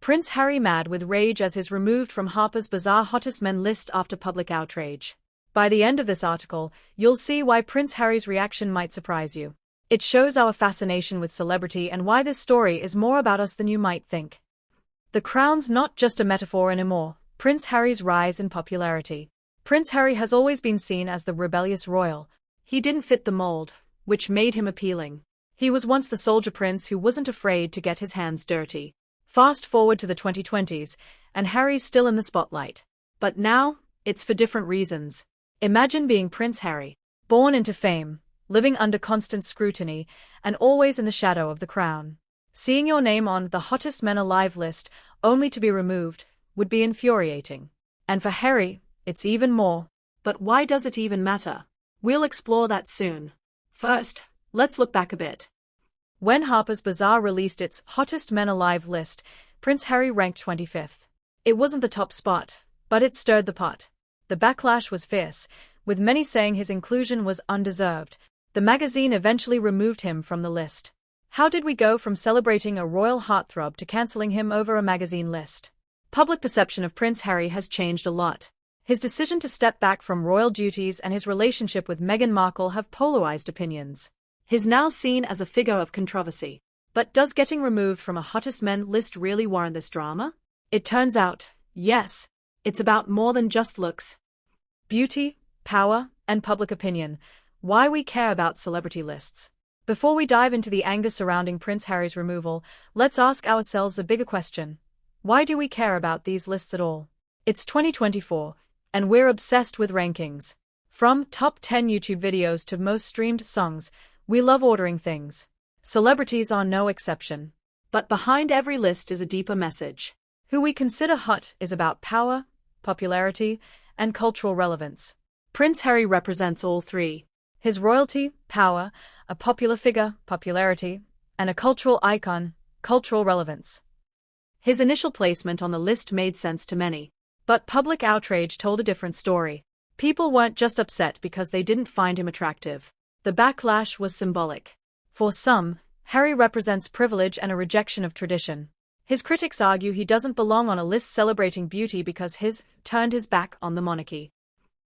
Prince Harry mad with rage as he's removed from Harper's Bazaar hottest men list after public outrage. By the end of this article, you'll see why Prince Harry's reaction might surprise you. It shows our fascination with celebrity and why this story is more about us than you might think. The crown's not just a metaphor anymore. Prince Harry's rise in popularity. Prince Harry has always been seen as the rebellious royal. He didn't fit the mold, which made him appealing. He was once the soldier prince who wasn't afraid to get his hands dirty. Fast forward to the 2020s, and Harry's still in the spotlight. But now, it's for different reasons. Imagine being Prince Harry, born into fame, living under constant scrutiny, and always in the shadow of the crown. Seeing your name on the hottest men alive list, only to be removed, would be infuriating. And for Harry, it's even more. But why does it even matter? We'll explore that soon. First, let's look back a bit. When Harper's Bazaar released its Hottest Men Alive list, Prince Harry ranked 25th. It wasn't the top spot, but it stirred the pot. The backlash was fierce, with many saying his inclusion was undeserved. The magazine eventually removed him from the list. How did we go from celebrating a royal heartthrob to cancelling him over a magazine list? Public perception of Prince Harry has changed a lot. His decision to step back from royal duties and his relationship with Meghan Markle have polarized opinions. He's now seen as a figure of controversy. But does getting removed from a hottest men list really warrant this drama? It turns out, yes, it's about more than just looks. Beauty, power, and public opinion. Why we care about celebrity lists. Before we dive into the anger surrounding Prince Harry's removal, let's ask ourselves a bigger question. Why do we care about these lists at all? It's 2024. And we're obsessed with rankings. From top 10 YouTube videos to most streamed songs, we love ordering things. Celebrities are no exception. But behind every list is a deeper message. Who we consider hot is about power, popularity, and cultural relevance. Prince Harry represents all three. His royalty, power, a popular figure, popularity, and a cultural icon, cultural relevance. His initial placement on the list made sense to many. But public outrage told a different story. People weren't just upset because they didn't find him attractive. The backlash was symbolic. For some, Harry represents privilege and a rejection of tradition. His critics argue he doesn't belong on a list celebrating beauty because he's turned his back on the monarchy.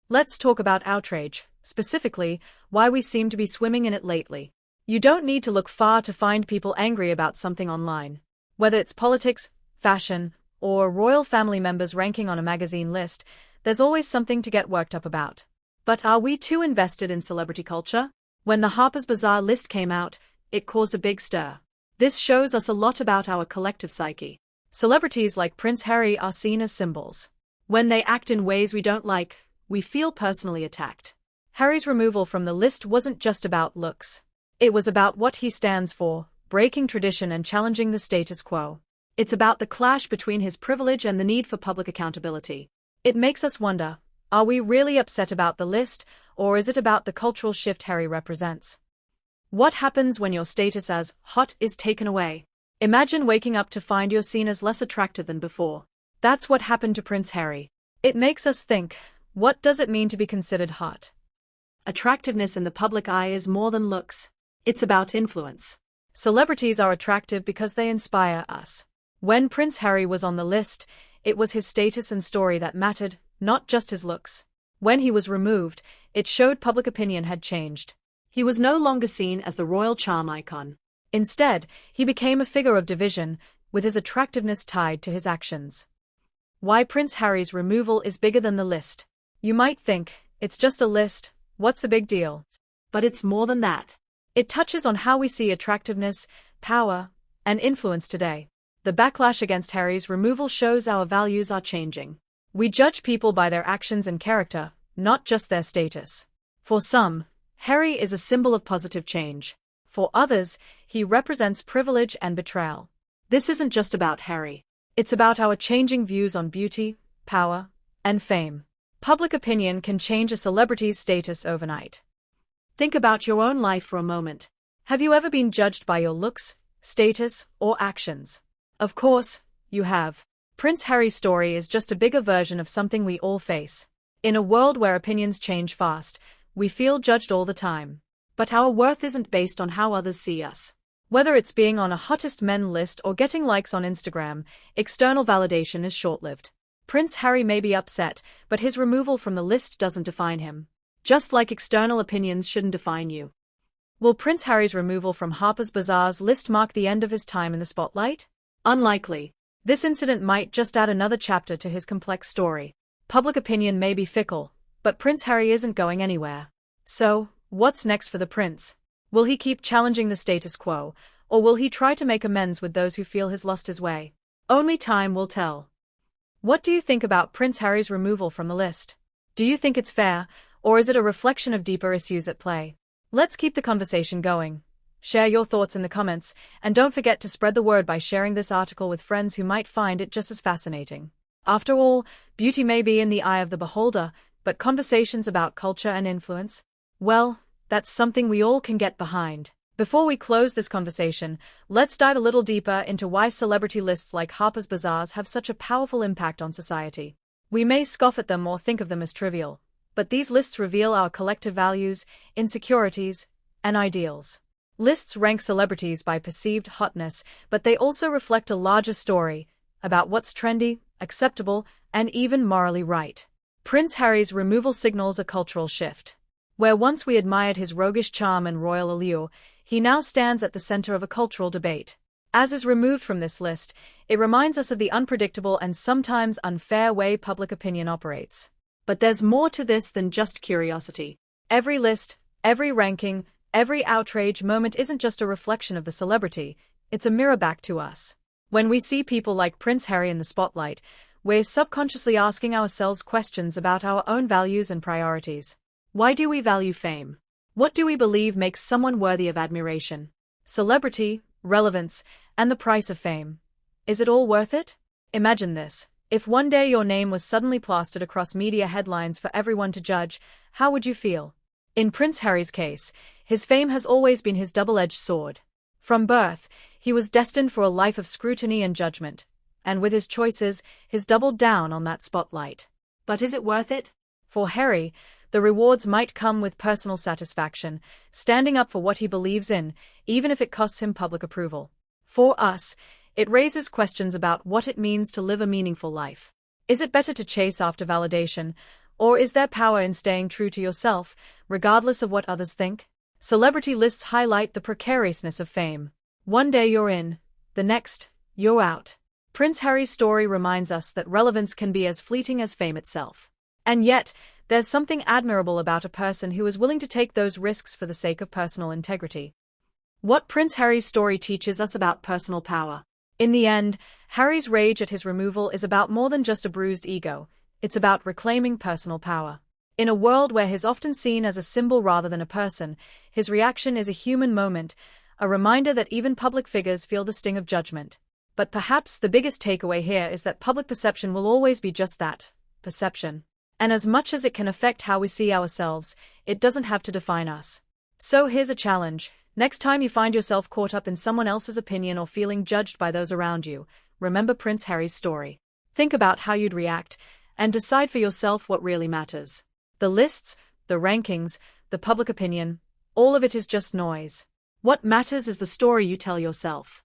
Let's talk about outrage, specifically, why we seem to be swimming in it lately. You don't need to look far to find people angry about something online. Whether it's politics, fashion, or royal family members ranking on a magazine list, there's always something to get worked up about. But are we too invested in celebrity culture? When the Harper's Bazaar list came out, it caused a big stir. This shows us a lot about our collective psyche. Celebrities like Prince Harry are seen as symbols. When they act in ways we don't like, we feel personally attacked. Harry's removal from the list wasn't just about looks. It was about what he stands for, breaking tradition and challenging the status quo. It's about the clash between his privilege and the need for public accountability. It makes us wonder, are we really upset about the list, or is it about the cultural shift Harry represents? What happens when your status as hot is taken away? Imagine waking up to find you're seen as less attractive than before. That's what happened to Prince Harry. It makes us think, what does it mean to be considered hot? Attractiveness in the public eye is more than looks. It's about influence. Celebrities are attractive because they inspire us. When Prince Harry was on the list, it was his status and story that mattered, not just his looks. When he was removed, it showed public opinion had changed. He was no longer seen as the royal charm icon. Instead, he became a figure of division, with his attractiveness tied to his actions. Why Prince Harry's removal is bigger than the list. You might think, it's just a list, what's the big deal? But it's more than that. It touches on how we see attractiveness, power, and influence today. The backlash against Harry's removal shows our values are changing. We judge people by their actions and character, not just their status. For some, Harry is a symbol of positive change. For others, he represents privilege and betrayal. This isn't just about Harry. It's about our changing views on beauty, power, and fame. Public opinion can change a celebrity's status overnight. Think about your own life for a moment. Have you ever been judged by your looks, status, or actions? Of course, you have. Prince Harry's story is just a bigger version of something we all face. In a world where opinions change fast, we feel judged all the time. But our worth isn't based on how others see us. Whether it's being on a hottest men list or getting likes on Instagram, external validation is short-lived. Prince Harry may be upset, but his removal from the list doesn't define him. Just like external opinions shouldn't define you. Will Prince Harry's removal from Harper's Bazaar's list mark the end of his time in the spotlight? Unlikely. This incident might just add another chapter to his complex story. Public opinion may be fickle, but Prince Harry isn't going anywhere. So, what's next for the prince? Will he keep challenging the status quo, or will he try to make amends with those who feel he's lost his way? Only time will tell. What do you think about Prince Harry's removal from the list? Do you think it's fair, or is it a reflection of deeper issues at play? Let's keep the conversation going. Share your thoughts in the comments, and don't forget to spread the word by sharing this article with friends who might find it just as fascinating. After all, beauty may be in the eye of the beholder, but conversations about culture and influence, well, that's something we all can get behind. Before we close this conversation, let's dive a little deeper into why celebrity lists like Harper's Bazaar's have such a powerful impact on society. We may scoff at them or think of them as trivial, but these lists reveal our collective values, insecurities, and ideals. Lists rank celebrities by perceived hotness, but they also reflect a larger story about what's trendy, acceptable, and even morally right. Prince Harry's removal signals a cultural shift. Where once we admired his roguish charm and royal allure, he now stands at the center of a cultural debate. As is removed from this list, it reminds us of the unpredictable and sometimes unfair way public opinion operates. But there's more to this than just curiosity. Every list, every ranking, every outrage moment isn't just a reflection of the celebrity, it's a mirror back to us. When we see people like Prince Harry in the spotlight, we're subconsciously asking ourselves questions about our own values and priorities. Why do we value fame? What do we believe makes someone worthy of admiration? Celebrity, relevance, and the price of fame. Is it all worth it? Imagine this. If one day your name was suddenly plastered across media headlines for everyone to judge, how would you feel? In Prince Harry's case, his fame has always been his double-edged sword. From birth, he was destined for a life of scrutiny and judgment, and with his choices, he's doubled down on that spotlight. But is it worth it? For Harry, the rewards might come with personal satisfaction, standing up for what he believes in, even if it costs him public approval. For us, it raises questions about what it means to live a meaningful life. Is it better to chase after validation, or is there power in staying true to yourself, regardless of what others think? Celebrity lists highlight the precariousness of fame. One day you're in, the next, you're out. Prince Harry's story reminds us that relevance can be as fleeting as fame itself. And yet, there's something admirable about a person who is willing to take those risks for the sake of personal integrity. What Prince Harry's story teaches us about personal power. In the end, Harry's rage at his removal is about more than just a bruised ego, it's about reclaiming personal power. In a world where he's often seen as a symbol rather than a person, his reaction is a human moment, a reminder that even public figures feel the sting of judgment. But perhaps the biggest takeaway here is that public perception will always be just that, perception. And as much as it can affect how we see ourselves, it doesn't have to define us. So here's a challenge. Next time you find yourself caught up in someone else's opinion or feeling judged by those around you, remember Prince Harry's story. Think about how you'd react, and decide for yourself what really matters. The lists, the rankings, the public opinion, all of it is just noise. What matters is the story you tell yourself.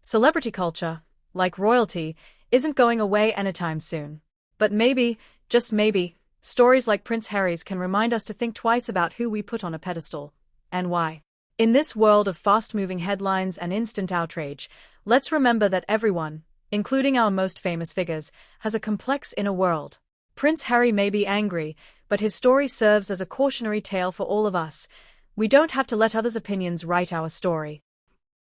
Celebrity culture, like royalty, isn't going away anytime soon. But maybe, just maybe, stories like Prince Harry's can remind us to think twice about who we put on a pedestal, and why. In this world of fast-moving headlines and instant outrage, let's remember that everyone, including our most famous figures, has a complex inner world. Prince Harry may be angry, but his story serves as a cautionary tale for all of us. We don't have to let others' opinions write our story.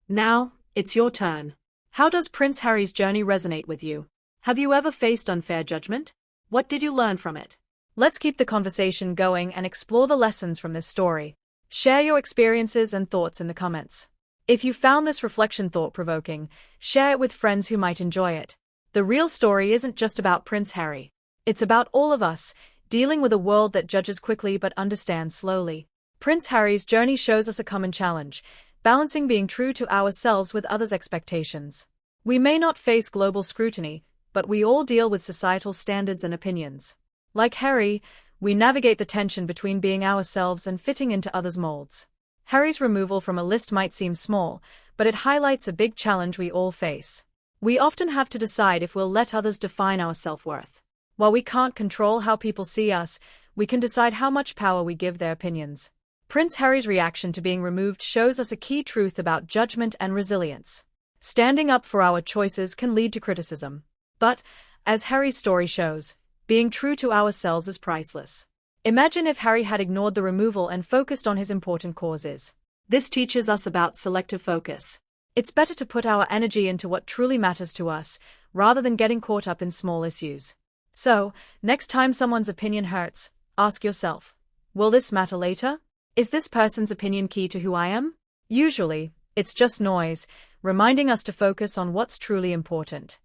Now, it's your turn. How does Prince Harry's journey resonate with you? Have you ever faced unfair judgment? What did you learn from it? Let's keep the conversation going and explore the lessons from this story. Share your experiences and thoughts in the comments. If you found this reflection thought-provoking, share it with friends who might enjoy it. The real story isn't just about Prince Harry. It's about all of us, dealing with a world that judges quickly but understands slowly. Prince Harry's journey shows us a common challenge, balancing being true to ourselves with others' expectations. We may not face global scrutiny, but we all deal with societal standards and opinions. Like Harry, we navigate the tension between being ourselves and fitting into others' molds. Harry's removal from a list might seem small, but it highlights a big challenge we all face. We often have to decide if we'll let others define our self-worth. While we can't control how people see us, we can decide how much power we give their opinions. Prince Harry's reaction to being removed shows us a key truth about judgment and resilience. Standing up for our choices can lead to criticism. But, as Harry's story shows, being true to ourselves is priceless. Imagine if Harry had ignored the removal and focused on his important causes. This teaches us about selective focus. It's better to put our energy into what truly matters to us, rather than getting caught up in small issues. So, next time someone's opinion hurts, ask yourself, will this matter later? Is this person's opinion key to who I am? Usually, it's just noise, reminding us to focus on what's truly important.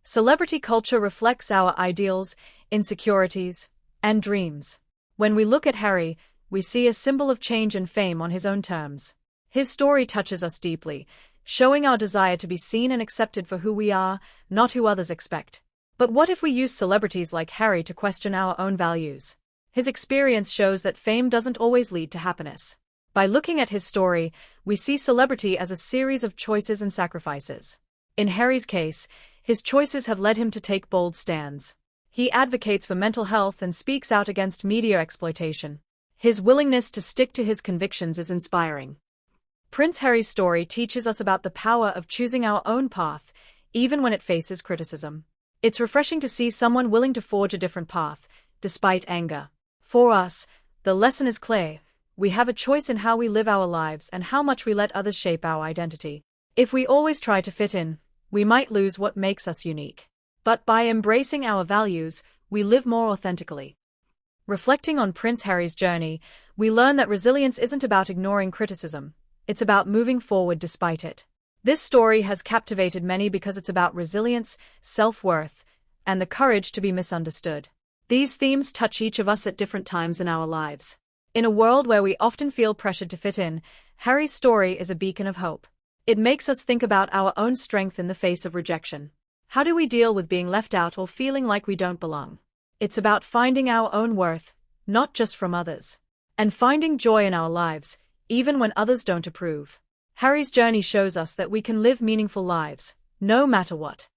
Celebrity culture reflects our ideals, insecurities, and dreams. When we look at Harry, we see a symbol of change and fame on his own terms. His story touches us deeply, showing our desire to be seen and accepted for who we are, not who others expect. But what if we use celebrities like Harry to question our own values? His experience shows that fame doesn't always lead to happiness. By looking at his story, we see celebrity as a series of choices and sacrifices. In Harry's case, his choices have led him to take bold stands. He advocates for mental health and speaks out against media exploitation. His willingness to stick to his convictions is inspiring. Prince Harry's story teaches us about the power of choosing our own path, even when it faces criticism. It's refreshing to see someone willing to forge a different path, despite anger. For us, the lesson is clear. We have a choice in how we live our lives and how much we let others shape our identity. If we always try to fit in, we might lose what makes us unique. But by embracing our values, we live more authentically. Reflecting on Prince Harry's journey, we learn that resilience isn't about ignoring criticism. It's about moving forward despite it. This story has captivated many because it's about resilience, self-worth, and the courage to be misunderstood. These themes touch each of us at different times in our lives. In a world where we often feel pressured to fit in, Harry's story is a beacon of hope. It makes us think about our own strength in the face of rejection. How do we deal with being left out or feeling like we don't belong? It's about finding our own worth, not just from others. And finding joy in our lives, even when others don't approve. Harry's journey shows us that we can live meaningful lives, no matter what.